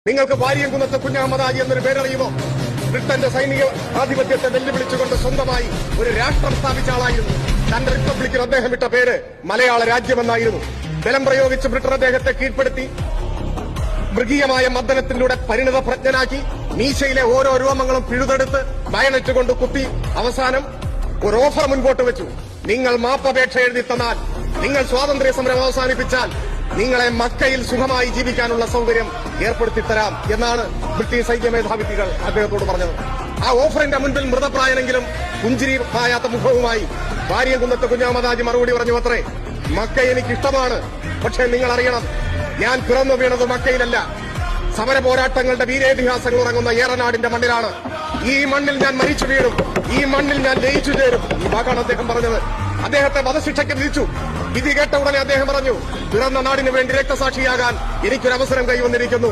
നിങ്ങൾക്ക് വാര്യംകുന്നത്ത് കുഞ്ഞഹമ്മദാജി എന്നൊരു പേരറിയുമോ? ബ്രിട്ടന്റെ സൈനിക ആധിപത്യത്തെ വെല്ലുവിളിച്ചുകൊണ്ട് സ്വന്തമായി ഒരു രാഷ്ട്രം സ്ഥാപിച്ച ആളായിരുന്നു. തന്റെ റിപ്പബ്ലിക്കിന് അദ്ദേഹം ഇട്ട പേര് മലയാള രാജ്യമെന്നായിരുന്നു. ബലം പ്രയോഗിച്ച് ബ്രിട്ടൻ അദ്ദേഹത്തെ കീഴ്പ്പെടുത്തി മൃഗീയമായ മർദ്ദനത്തിലൂടെ പരിണിത പ്രജ്ഞനാക്കി മീശയിലെ ഓരോ രോമങ്ങളും പിഴുതെടുത്ത് ബയണറ്റ് കൊണ്ട് കുത്തി അവസാനം ഒരു ഓഫർ മുൻപോട്ട് വെച്ചു. നിങ്ങൾ മാപ്പപേക്ഷ എഴുതി തന്നാൽ, നിങ്ങൾ സ്വാതന്ത്ര്യ സമരം അവസാനിപ്പിച്ചാൽ നിങ്ങളെ മക്കയിൽ സുഖമായി ജീവിക്കാനുള്ള സൗകര്യം ഏർപ്പെടുത്തിത്തരാം എന്നാണ് ബ്രിട്ടീഷ് സൈന്യ മേധാവികൾ അദ്ദേഹത്തോട് പറഞ്ഞത്. ആ ഓഫറിന്റെ മുൻപിൽ മൃതപ്രായനെങ്കിലും പുഞ്ചിരി പായാത്ത മുഖവുമായി വാര്യംകുന്നത്ത് കുഞ്ഞഹമ്മദാജി മറുപടി പറഞ്ഞു അത്രേ, മക്ക എനിക്കിഷ്ടമാണ്, പക്ഷേ നിങ്ങൾ അറിയണം, ഞാൻ പിറന്നു വീണത് മക്കയിലല്ല, സമര പോരാട്ടങ്ങളുടെ വീരേതിഹാസങ്ങൾ ഉറങ്ങുന്ന ഏറനാടിന്റെ മണ്ണിലാണ്. ഈ മണ്ണിൽ ഞാൻ മരിച്ചു വീഴും, ഈ മണ്ണിൽ ഞാൻ ലയിച്ചു ചേരും. ഈ വാക്കാണ് അദ്ദേഹം പറഞ്ഞത്. അദ്ദേഹത്തെ വധശിക്ഷയ്ക്ക് വിധിച്ചു. വിധി കേട്ട ഉടനെ അദ്ദേഹം പറഞ്ഞു, പിറന്ന നാടിനു വേണ്ടി രക്തസാക്ഷിയാകാൻ എനിക്കൊരവസരം കൈവന്നിരിക്കുന്നു.